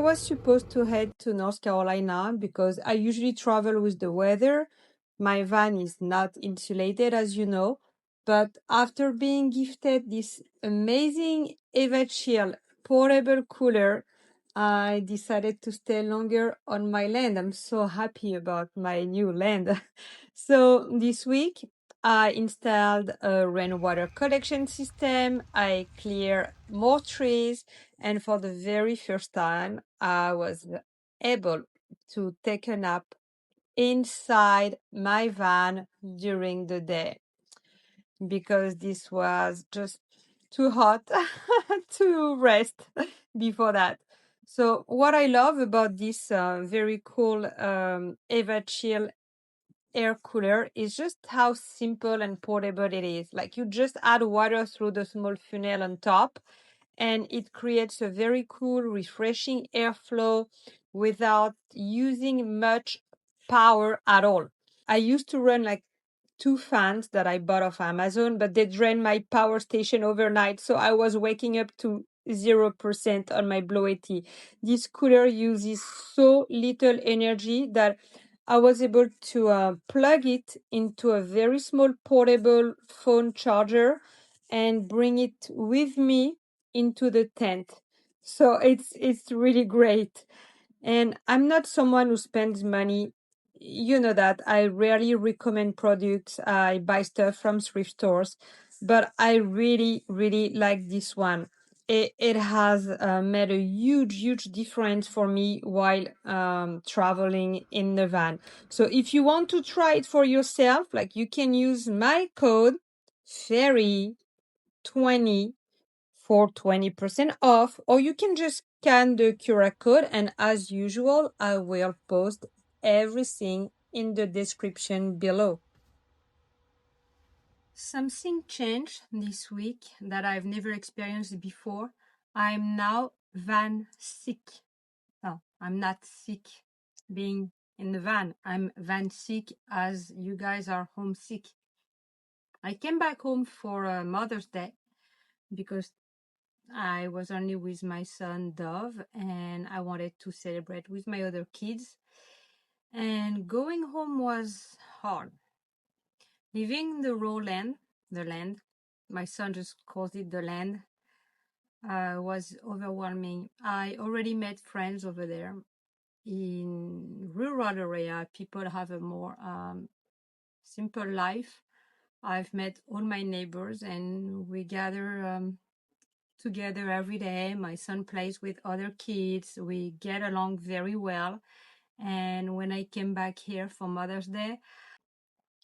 was supposed to head to North Carolina because I usually travel with the weather. My van is not insulated, as you know, but after being gifted this amazing Evachill portable cooler, I decided to stay longer on my land. I'm so happy about my new land. So this week, I installed a rainwater collection system. I clear more trees. And for the very first time, I was able to take a nap inside my van during the day because this was just too hot to rest before that. So what I love about this very cool Evachill air cooler is just how simple and portable it is. Like you just add water through the small funnel on top and it creates a very cool, refreshing airflow without using much power at all. I used to run like 2 fans that I bought off Amazon, but they drained my power station overnight, so I was waking up to 0% on my blowy. This cooler uses so little energy that I was able to plug it into a very small portable phone charger and bring it with me into the tent. So it's really great. And I'm not someone who spends money. You know that I rarely recommend products. I buy stuff from thrift stores, but I really, really like this one. It has made a huge difference for me while traveling in the van. So if you want to try it for yourself, like you can use my code FAIRY20 for 20% off, or you can just scan the QR code. And as usual, I will post everything in the description below. Something changed this week that I've never experienced before. I'm now van sick. No, I'm not sick being in the van. I'm van sick as you guys are homesick. I came back home for Mother's Day because I was only with my son Dove and I wanted to celebrate with my other kids. And going home was hard. Leaving the raw land, the land, my son just calls it the land, was overwhelming. I already met friends over there. In rural area, people have a more simple life. I've met all my neighbors and we gather together every day. My son plays with other kids. We get along very well. And when I came back here for Mother's Day,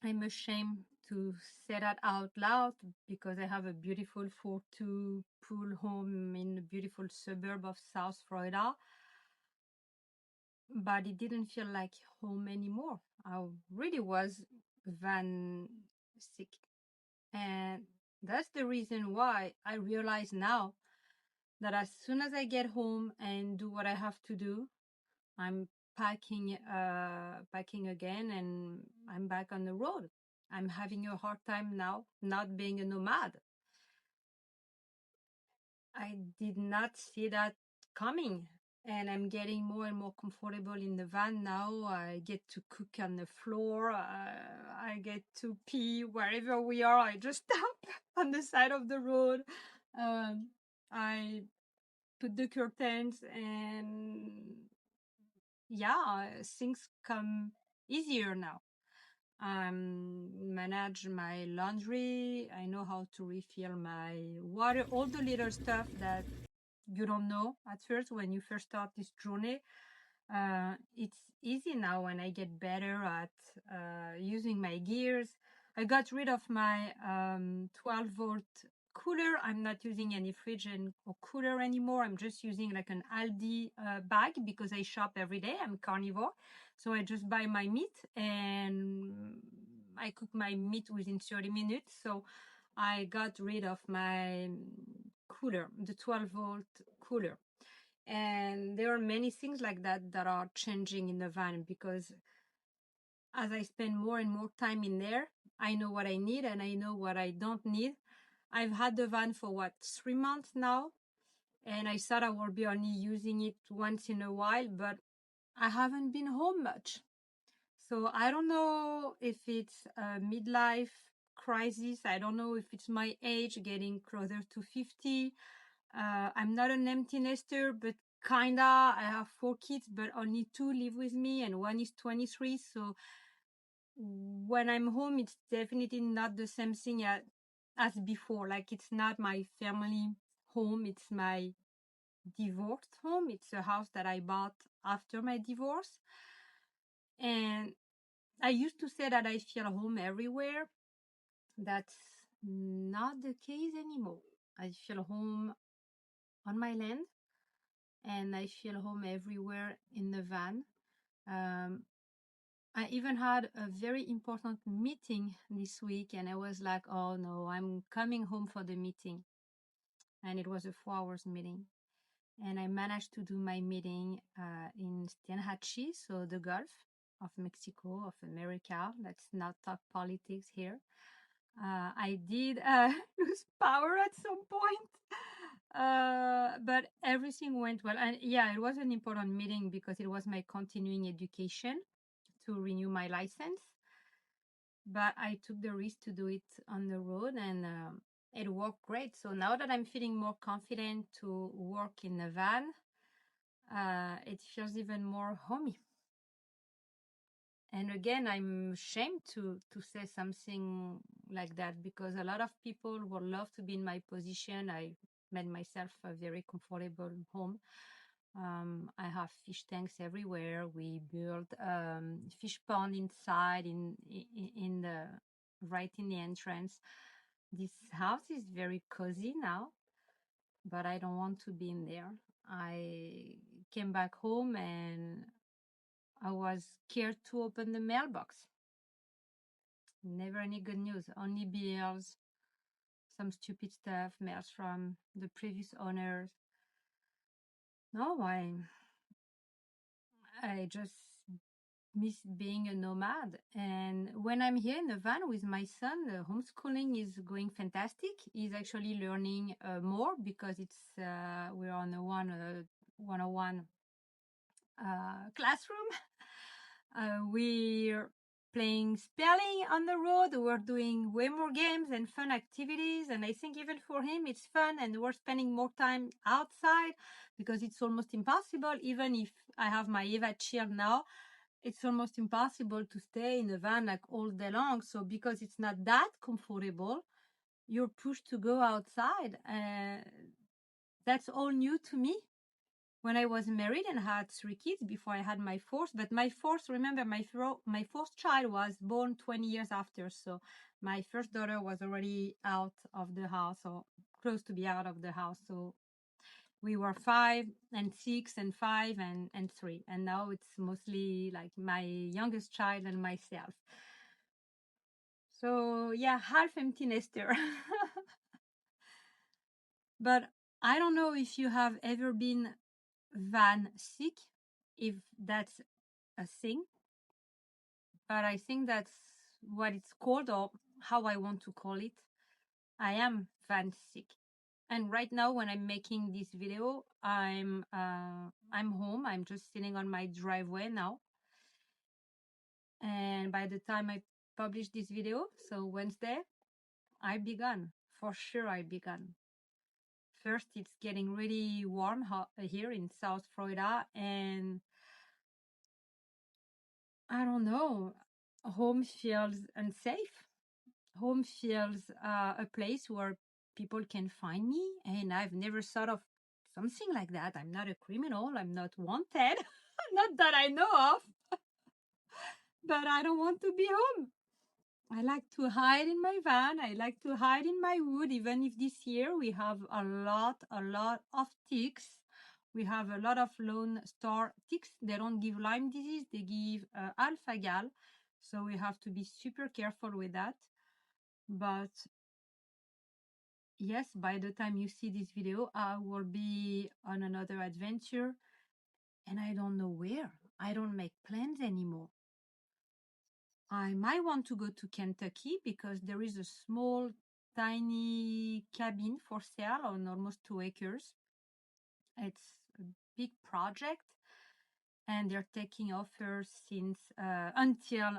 I'm ashamed to say that out loud because I have a beautiful 4-2 pool home in the beautiful suburb of South Florida. But it didn't feel like home anymore. I really was van sick. And that's the reason why I realize now that as soon as I get home and do what I have to do, I'm packing again and I'm back on the road. I'm having a hard time now not being a nomad. I did not see that coming. And I'm getting more and more comfortable in the van now. I get to cook on the floor. I get to pee wherever we are. I just stop on the side of the road. I put the curtains and yeah, things come easier now. Manage my laundry. I know how to refill my water, all the little stuff that you don't know at first when you first start this journey. It's easy now when I get better at using my gears. I got rid of my 12-volt cooler. I'm not using any fridge or cooler anymore. I'm just using like an Aldi bag because I shop every day. I'm carnivore. So I just buy my meat and I cook my meat within 30 minutes. So I got rid of my cooler, the 12-volt cooler. And there are many things like that that are changing in the van because as I spend more and more time in there, I know what I need and I know what I don't need. I've had the van for 3 months now, and I thought I will be only using it once in a while, but I haven't been home much. So I don't know if it's a midlife crisis. I don't know if it's my age getting closer to 50. I'm not an empty nester, but kinda. I have 4 kids, but only 2 live with me, and one is 23. So when I'm home, it's definitely not the same thing as before. Like, it's not my family home, it's my divorced home. It's a house that I bought after my divorce. And I used to say that I feel home everywhere. That's not the case anymore. I feel home on my land, and I feel home everywhere in the van. Um, I even had a very important meeting this week, and I was like, oh no, I'm coming home for the meeting. And it was a 4 hours meeting. And I managed to do my meeting in Stienhachi, so the Gulf of Mexico, of America. Let's not talk politics here. I did lose power at some point, but everything went well. And yeah, it was an important meeting because it was my continuing education to renew my license. But I took the risk to do it on the road, and it worked great. So now that I'm feeling more confident to work in a van, it feels even more homey. And again, I'm ashamed to say something like that, because a lot of people would love to be in my position. I made myself a very comfortable home. I have fish tanks everywhere. We built fish pond inside in the right in the entrance. This house is very cozy now, but I don't want to be in there. I came back home and I was scared to open the mailbox. Never any good news, only bills, some stupid stuff, mails from the previous owners. No, I just miss being a nomad. And when I'm here in the van with my son, the homeschooling is going fantastic. He's actually learning more because we're on a 101 classroom. We're playing spelling on the road. We're doing way more games and fun activities. And I think even for him, it's fun. And we're spending more time outside because it's almost impossible. Even if I have my Evachill now, it's almost impossible to stay in a van like all day long. So because it's not that comfortable, you're pushed to go outside. That's all new to me. When I was married and had 3 kids before I had my fourth, but remember, my fourth child was born 20 years after. So my first daughter was already out of the house, or close to be out of the house. So we were 5 and 6 and 5 and 3. And now it's mostly like my youngest child and myself. So yeah, half empty nester. But I don't know if you have ever been van sick, if that's a thing, but I think that's what it's called, or how I want to call it. I am van sick. And right now, when I'm making this video, I'm home. I'm just sitting on my driveway now. And by the time I publish this video, so Wednesday, I'll be gone. For sure, I'll be gone. First, it's getting really warm here in South Florida, and I don't know, home feels unsafe. Home feels a place where people can find me, and I've never thought of something like that. I'm not a criminal. I'm not wanted. Not that I know of, but I don't want to be home. I like to hide in my van. I like to hide in my wood, even if this year we have a lot of ticks. We have a lot of Lone Star ticks. They don't give Lyme disease, they give alpha gal. So we have to be super careful with that. But yes, by the time you see this video, I will be on another adventure, and I don't know where. I don't make plans anymore. I might want to go to Kentucky because there is a small, tiny cabin for sale on almost 2 acres. It's a big project, and they're taking offers since until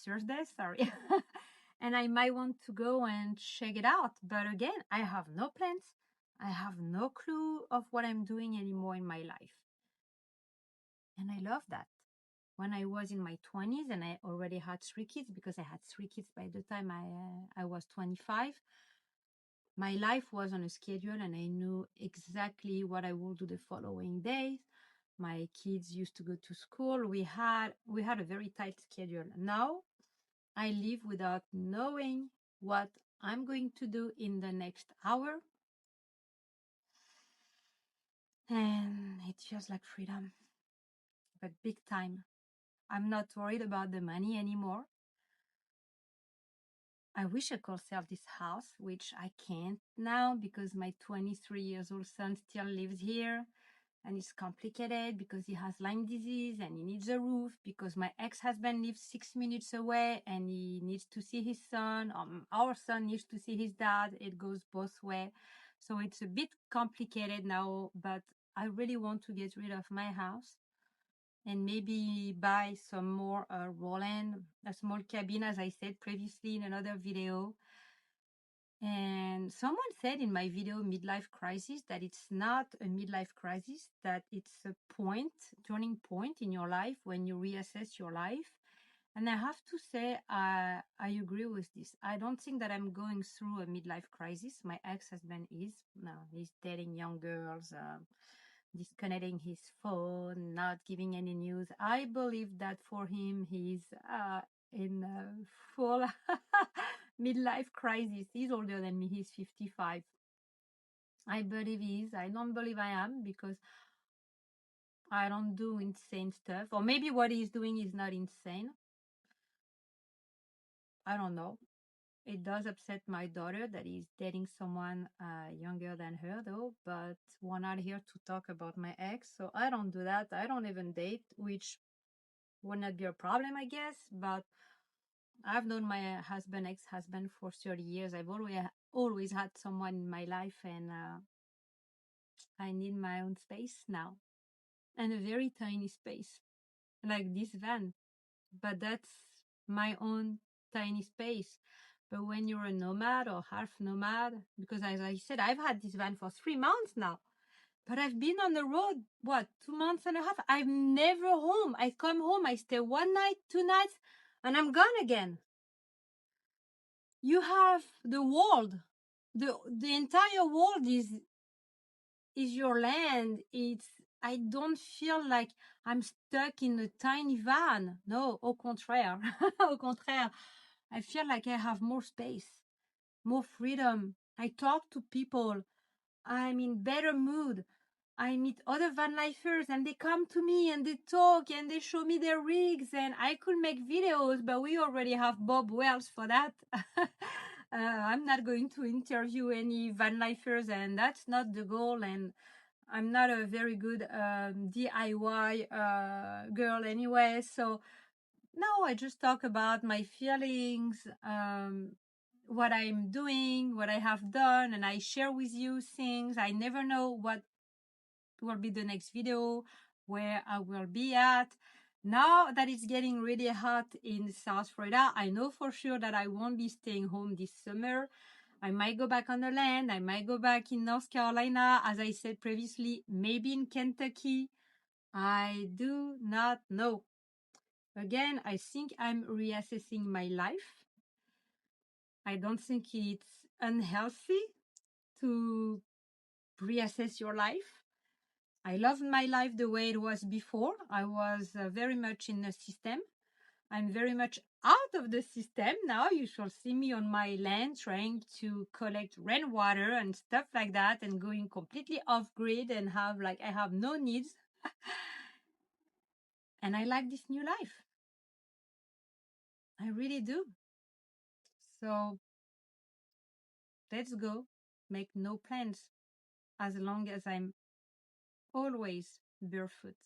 Thursday. Sorry. And I might want to go and check it out. But again, I have no plans. I have no clue of what I'm doing anymore in my life. And I love that. When I was in my 20s and I already had 3 kids, because I had 3 kids by the time I was 25, my life was on a schedule and I knew exactly what I would do the following days. My kids used to go to school. We had a very tight schedule. Now I live without knowing what I'm going to do in the next hour. And it feels like freedom, but big time. I'm not worried about the money anymore. I wish I could sell this house, which I can't now because my 23 years old son still lives here. And it's complicated because he has Lyme disease and he needs a roof, because my ex-husband lives 6 minutes away and he needs to see his son. Our son needs to see his dad. It goes both ways. So it's a bit complicated now, but I really want to get rid of my house and maybe buy some more Roland, a small cabin, as I said previously in another video. And someone said in my video, Midlife Crisis, that it's not a midlife crisis, that it's a turning point in your life when you reassess your life. And I have to say, I agree with this. I don't think that I'm going through a midlife crisis. My ex-husband is. No, he's dating young girls, disconnecting his phone, not giving any news. I believe that for him, he's in full midlife crisis. He's older than me. He's 55. I believe he is. I don't believe I am, because I don't do insane stuff. Or maybe what he's doing is not insane. I don't know. It does upset my daughter that he's dating someone younger than her, though, but we're not here to talk about my ex, so I don't do that. I don't even date, which would not be a problem, I guess, but I've known my ex-husband, for 30 years. I've always had someone in my life, and I need my own space now, and a very tiny space, like this van. But that's my own tiny space. But when you're a nomad or half nomad, because as I said, I've had this van for 3 months now, but I've been on the road, 2 months and a half? I'm never home. I come home, I stay 1 night, 2 nights, and I'm gone again. You have the world. The entire world is your land. I don't feel like I'm stuck in a tiny van. No, au contraire. Au contraire. I feel like I have more space, more freedom. I talk to people. I'm in better mood. I meet other van lifers and they come to me and they talk and they show me their rigs, and I could make videos, but we already have Bob Wells for that. I'm not going to interview any van lifers, and that's not the goal. And I'm not a very good DIY girl anyway. So no, I just talk about my feelings, what I'm doing, what I have done, and I share with you things. I never know what will be the next video, where I will be at. Now that it's getting really hot in South Florida, I know for sure that I won't be staying home this summer. I might go back on the land. I might go back in North Carolina, as I said previously, maybe in Kentucky. I do not know. Again, I think I'm reassessing my life. I don't think it's unhealthy to reassess your life. I love my life the way it was before. I was very much in the system. I'm very much out of the system now. You shall see me on my land trying to collect rainwater and stuff like that, and going completely off grid and I have no needs. And I like this new life. I really do. So let's go. Make no plans, as long as I'm always barefoot.